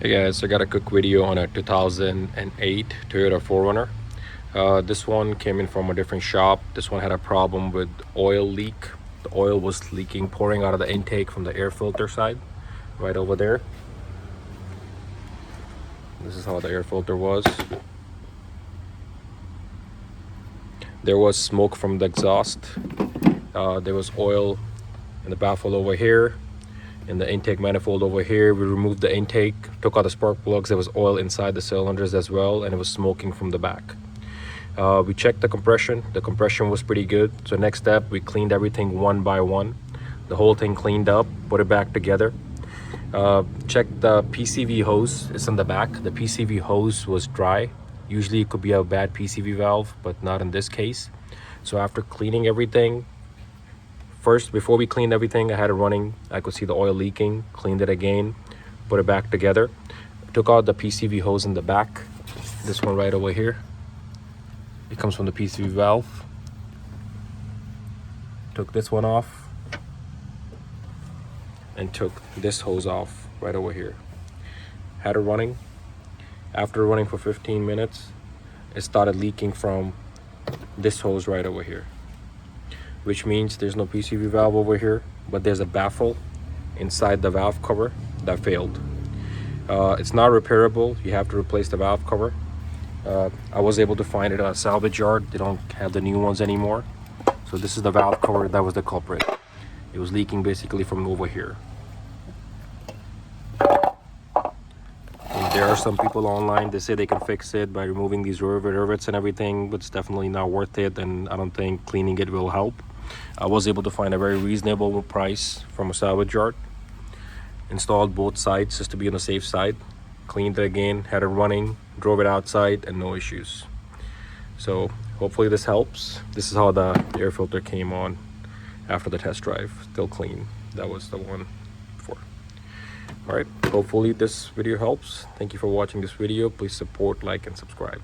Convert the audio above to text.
Hey guys, I got a quick video on a 2008 Toyota 4runner. This one came in from a different shop. This one had a problem with oil leak. The oil was leaking, pouring out of the intake from the air filter side, right over there. This is how the air filter was. There was smoke from the exhaust. There was oil in the baffle over here. In the intake manifold over here, we removed the intake, took out the spark plugs. There was oil inside the cylinders as well, and it was smoking from the back. We checked the compression. The compression was pretty good. So next step, we cleaned everything one by one. The whole thing cleaned up, put it back together. Checked the PCV hose. It's in the back. The PCV hose was dry. Usually it could be a bad PCV valve, but not in this case. So after cleaning everything, first, before we cleaned everything, I had it running. I could see the oil leaking, cleaned it again, put it back together. Took out the PCV hose in the back. This one right over here. It comes from the PCV valve. Took this one off. And took this hose off right over here. Had it running. After running for 15 minutes, it started leaking from this hose right over here, which means there's no PCV valve over here, but there's a baffle inside the valve cover that failed. It's not repairable. You have to replace the valve cover. I was able to find it at a salvage yard. They don't have the new ones anymore. So this is the valve cover. That was the culprit. It was leaking basically from over here. And there are some people online, they say they can fix it by removing these rivets and everything, but it's definitely not worth it, and I don't think cleaning it will help. I was able to find a very reasonable price from a salvage yard. Installed both sides just to be on the safe side. Cleaned it again, had it running, drove it outside, and no issues. So hopefully this helps. This is how the air filter came on after the test drive. Still clean. That was the one before. All right, hopefully this video helps. Thank you for watching this video. Please support, like, and subscribe.